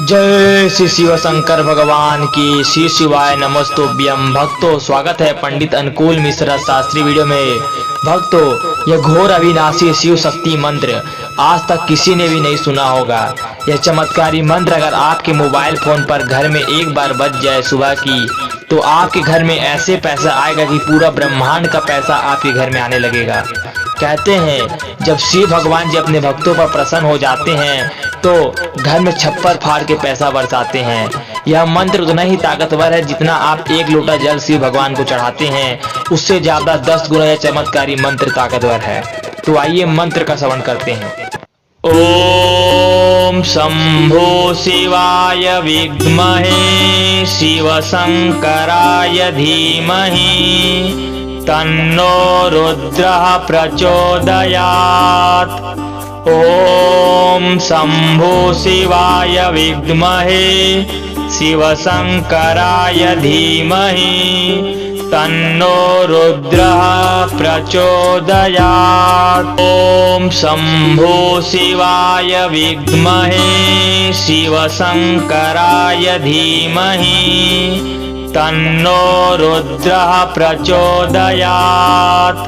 जय श्री शिव शंकर भगवान की। श्री शिवाय नमस्तुभ्यम। भक्तों, स्वागत है पंडित अनुकूल मिश्रा शास्त्री वीडियो में। भक्तों, यह घोर अविनाशी शिव शक्ति मंत्र आज तक किसी ने भी नहीं सुना होगा। यह चमत्कारी मंत्र अगर आपके मोबाइल फोन पर घर में एक बार बज जाए सुबह की, तो आपके घर में ऐसे पैसा आएगा कि पूरा ब्रह्मांड का पैसा आपके घर में आने लगेगा। कहते हैं, जब शिव भगवान जी अपने भक्तों पर प्रसन्न हो जाते हैं तो घर में छप्पर फाड़ के पैसा बरसाते हैं। यह मंत्र उतना ही ताकतवर है जितना आप एक लोटा जल शिव भगवान को चढ़ाते हैं, उससे ज्यादा 10 गुना यह चमत्कारी मंत्र ताकतवर है। तो आइए मंत्र का श्रवण करते हैं। ओम शंभो शिवाय विद्महे शिव शंकराय धीमहि तन्नो रुद्रः प्रचोदयात्। ओम शंभो शिवाय विद्महे शिव शंकराय धीमहि तन्नो रुद्रः प्रचोदयात्। ओम शंभो शिवाय विद्महे शिव शंकराय धीमहि तन्नो रुद्रः प्रचोदयात्।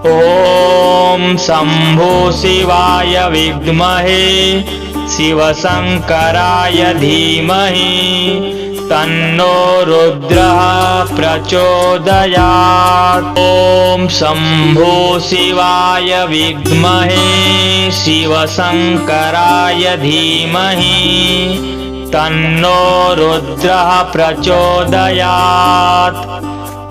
ओम शंभो शिवाय विद्महे शिव शंकराय धीमहि तन्नो रुद्रः प्रचोदयात्। ओम शंभो शिवाय विद्महे शिव शंकराय धीमहि तन्नो रुद्रः प्रचोदयात्।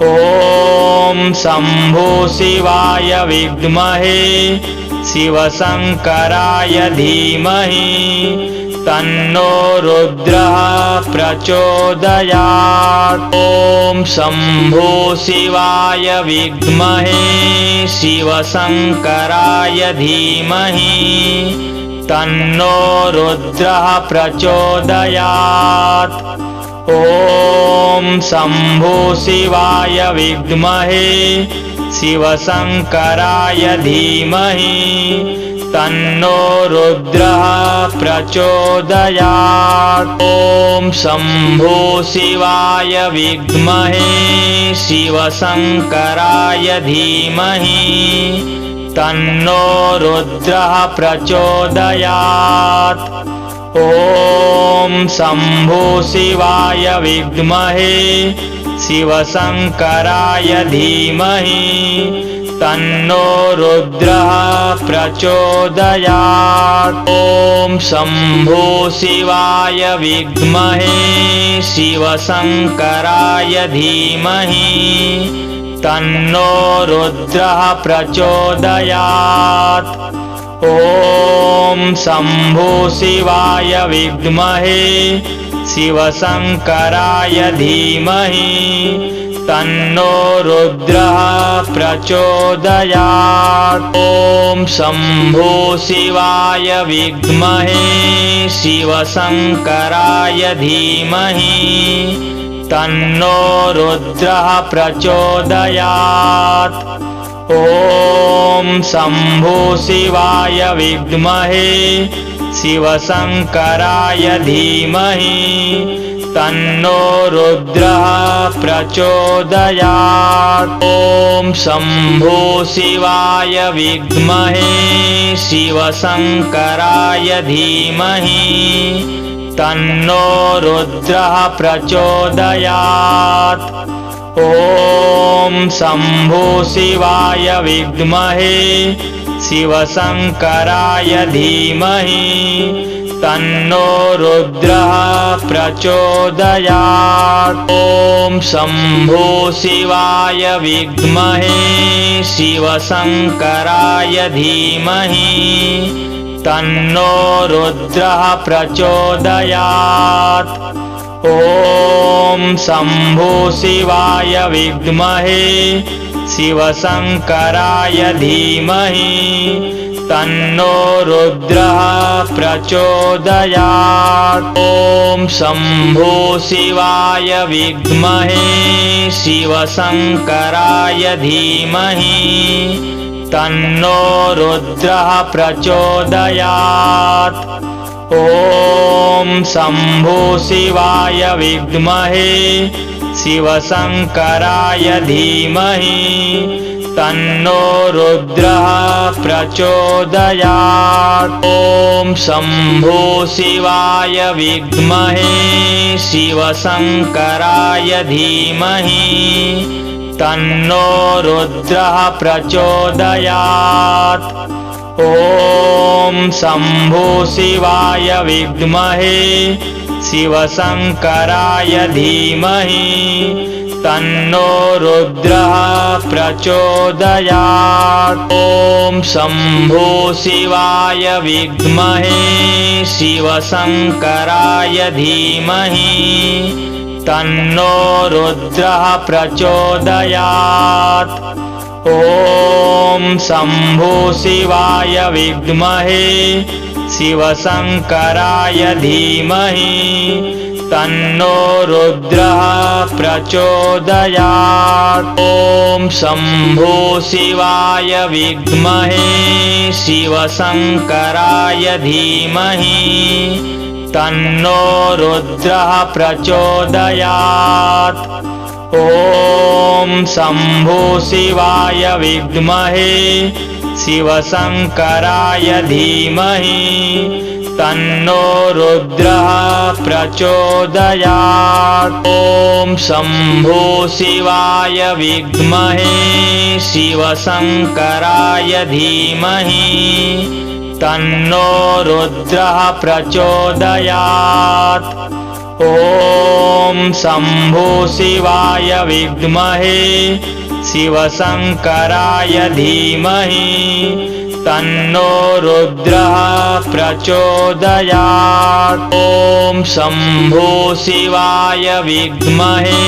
ओम शंभो शिवाय विद्महे शिव शंकराय धीमहि तन्नो रुद्रः प्रचोदयात्। ओम शंभो शिवाय विद्महे शिव शंकराय धीमहि तन्नो रुद्रः प्रचोदयात्। ओम शंभो शिवाय विद्महे शिव शंकराय धीमहि तन्नो रुद्रः प्रचोदयात्। ओम शंभो शिवाय विद्महे शिव शंकराय धीमहि तन्नो रुद्रः प्रचोदयात्। ओम शंभो शिवाय विद्महे शिव शंकराय धीमहि तन्नो रुद्रः प्रचोदयात्। ओम शंभो शिवाय विद्महे शिव शंकराय धीमहि तन्नो रुद्रः प्रचोदयात्। ओम शंभो शिवाय विद्महे शिव शंकराय धीमहि तन्नो रुद्रः प्रचोदयात्। ओम शंभो शिवाय विद्महे शिव शंकराय धीमहि तन्नो रुद्रः प्रचोदयात्। ओम शंभो शिवाय विद्महे शिव शंकराय धीमहि तन्नो रुद्रः प्रचोदयात्। ओम शंभो शिवाय विद्महे शिव शंकराय धीमहि तन्नो रुद्रः प्रचोदयात्। ओम शंभो शिवाय विद्महे शिव शंकराय धीमहि तन्नो रुद्रः प्रचोदयात्। ओम शंभो शिवाय विद्महे शिव शंकराय धीमहि तन्नो रुद्रः प्रचोदयात्। ओम शंभो शिवाय विद्महे शिव शंकराय धीमहि तन्नो रुद्रः प्रचोदयात्। ओम शंभो शिवाय विद्महे शिव शंकराय धीमहि तन्नो रुद्रः प्रचोदयात्। ॐ शम्भो शिवाय विद्महे शिवशङ्कराय धीमहि तन्नो रुद्रः प्रचोदयात्। ॐ शम्भो शिवाय विद्महे शिवशङ्कराय धीमहि तन्नो रुद्रः प्रचोदयात्। ॐ शम्भो शिवाय विद्महे शिवशङ्कराय धीमहि तन्नो रुद्रः प्रचोदयात्। ॐ शम्भो शिवाय विद्महे शिवशङ्कराय धीमहि तन्नो रुद्रः प्रचोदयात्। ॐ शम्भो शिवाय विद्महे शिवशङ्कराय धीमहि तन्नो रुद्रः प्रचोदयात्। ॐ शम्भो शिवाय विद्महे शिवशङ्कराय धीमहि तन्नो रुद्रः प्रचोदयात्। ॐ शम्भो शिवाय विद्महे शिवशङ्कराय धीमहि तन्नो रुद्रः प्रचोदयात्। ॐ शम्भो शिवाय विद्महे शिवशङ्कराय धीमहि तन्नो रुद्रः प्रचोदयात्। ॐ शम्भो शिवाय विद्महे शिवशङ्कराय धीमहि तन्नो रुद्रः प्रचोदयात्। ॐ शम्भो शिवाय विद्महे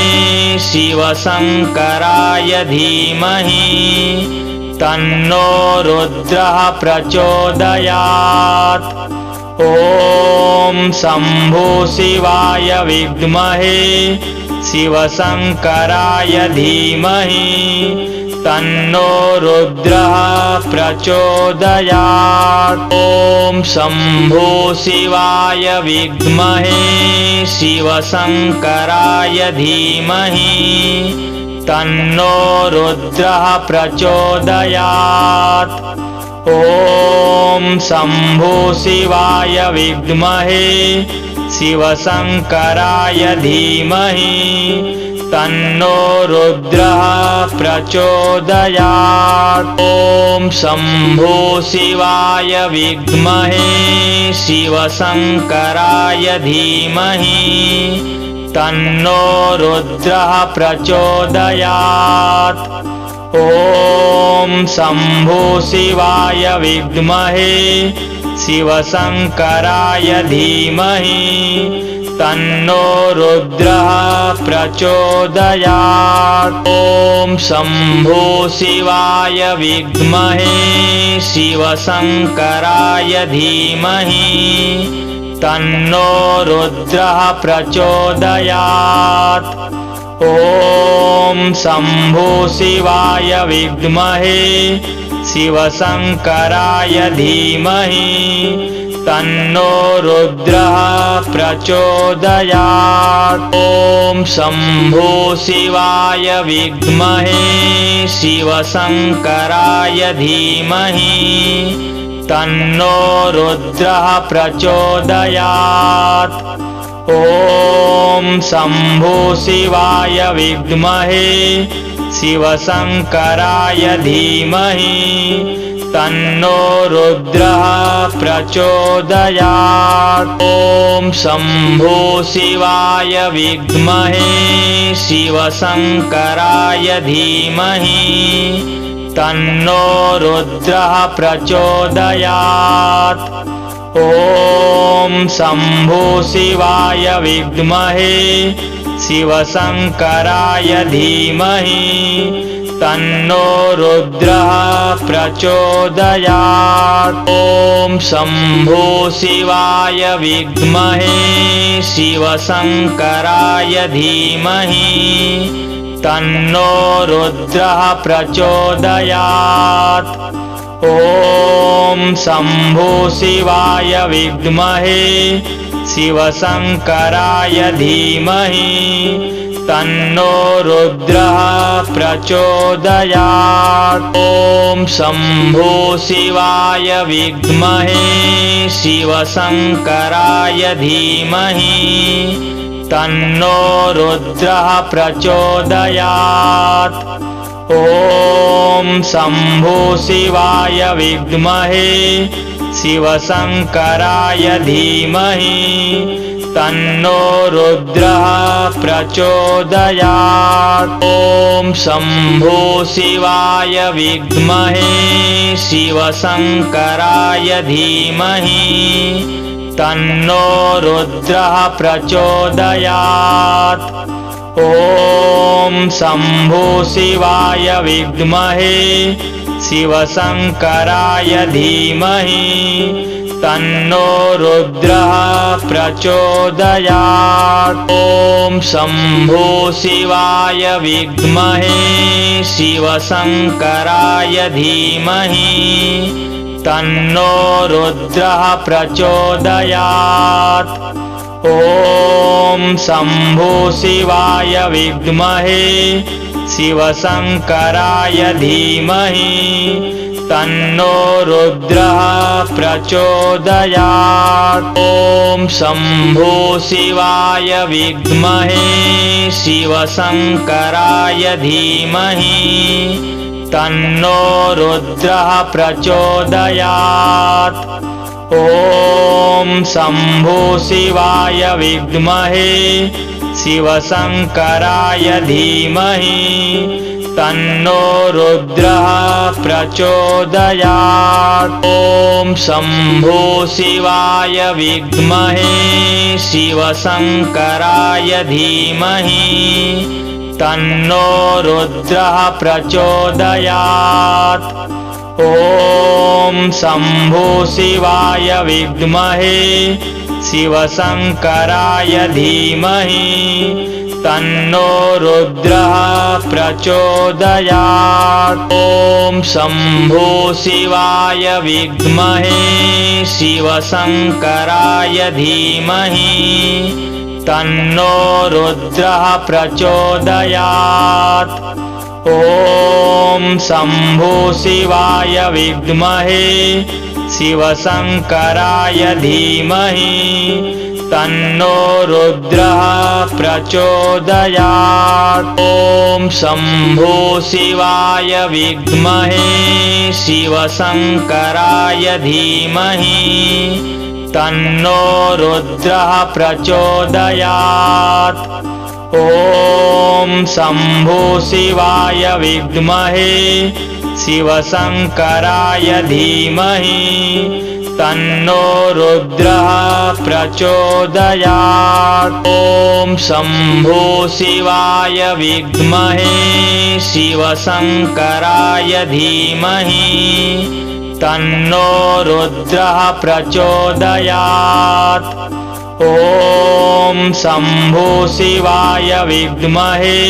शिवशङ्कराय धीमहि तन्नो रुद्रः प्रचोदयात्। ॐ शम्भो शिवाय विद्महे शिवशङ्कराय धीमहि तन्नो रुद्रः प्रचोदयात्। ॐ शम्भो शिवाय विद्महे शिवशङ्कराय धीमहि तन्नो रुद्रः प्रचोदयात्। ॐ शम्भो शिवाय विद्महे शिवशङ्कराय धीमहि तन्नो रुद्रः प्रचोदयात्। ॐ शम्भो शिवाय विद्महे शिवशङ्कराय धीमहि तन्नो रुद्रः प्रचोदयात्। ॐ शम्भो शिवाय विद्महे शिवशङ्कराय धीमहि तन्नो रुद्रः प्रचोदयात्। ॐ शम्भो शिवाय विद्महे शिवशङ्कराय धीमहि तन्नो रुद्रः प्रचोदयात्। ॐ शम्भो शिवाय विद्महे शिवशङ्कराय धीमहि तन्नो रुद्रः प्रचोदयात्। ॐ शम्भो शिवाय विद्महे शिवशङ्कराय धीमहि तन्नो रुद्रः प्रचोदयात्। ॐ शम्भो शिवाय विद्महे शिवशङ्कराय धीमहि तन्नो रुद्रः प्रचोदयात्। ॐ शम्भो शिवाय विद्महे शिवशङ्कराय धीमहि तन्नो रुद्रः प्रचोदयात्। ॐ शम्भो शिवाय विद्महे शिवशङ्कराय धीमहि तन्नो रुद्रः प्रचोदयात्। ॐ शम्भो शिवाय विद्महे शिवशङ्कराय धीमहि तन्नो रुद्रः प्रचोदयात्। ॐ शम्भो शिवाय विद्महे शिवशङ्कराय धीमहि तन्नो रुद्रः प्रचोदयात्। ॐ शम्भो शिवाय विद्महे शिवशङ्कराय धीमहि तन्नो रुद्रः प्रचोदयात्। ॐ शम्भो शिवाय विद्महे शिवशङ्कराय धीमहि तन्नो रुद्रः प्रचोदयात्। ॐ शम्भो शिवाय विद्महे शिवशङ्कराय धीमहि तन्नो रुद्रः प्रचोदयात्। ॐ शम्भो शिवाय विद्महे शिवशङ्कराय धीमहि तन्नो रुद्रः प्रचोदयात्। ॐ शम्भो शिवाय विद्महे शिवशङ्कराय धीमहि तन्नो रुद्रः प्रचोदयात्। ॐ शम्भो शिवाय विद्महे शिवशङ्कराय धीमहि तन्नो रुद्रः प्रचोदयात्। ॐ शम्भो शिवाय विद्महे शिवशङ्कराय धीमहि तन्नो रुद्रः प्रचोदयात्। ॐ शम्भो शिवाय विद्महे शिवशङ्कराय धीमहि तन्नो रुद्रः प्रचोदयात्। ॐ शम्भो शिवाय विद्महे शिवशङ्कराय धीमहि तन्नो रुद्रः प्रचोदयात्। ॐ शम्भो शिवाय विद्महे शिवशङ्कराय धीमहि तन्नो रुद्रः प्रचोदयात्। ॐ शम्भो शिवाय विद्महे शिवशङ्कराय धीमहि तन्नो रुद्रः प्रचोदयात्। ॐ शम्भो शिवाय विद्महे शिवशङ्कराय धीमहि तन्नो रुद्रः प्रचोदयात्। ॐ शम्भो शिवाय विद्महे शिवशङ्कराय धीमहि तन्नो रुद्रः प्रचोदयात्। ॐ शम्भो शिवाय विद्महे शिवशङ्कराय धीमहि तन्नो रुद्रः प्रचोदयात्। ॐ शम्भो शिवाय विद्महे शिवशङ्कराय धीमहि तन्नो रुद्रः प्रचोदयात्। ॐ शम्भो शिवाय विद्महे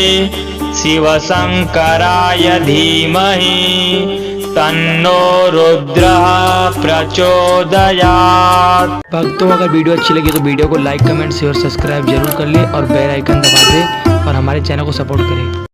शिवशङ्कराय धीमहि तन्नो रुद्रः प्रचोदयात्। भक्तों, अगर वीडियो अच्छी लगी तो वीडियो को लाइक कमेंट शेयर सब्सक्राइब जरूर कर ले और बेल आइकन दबा दे और हमारे चैनल को सपोर्ट करें।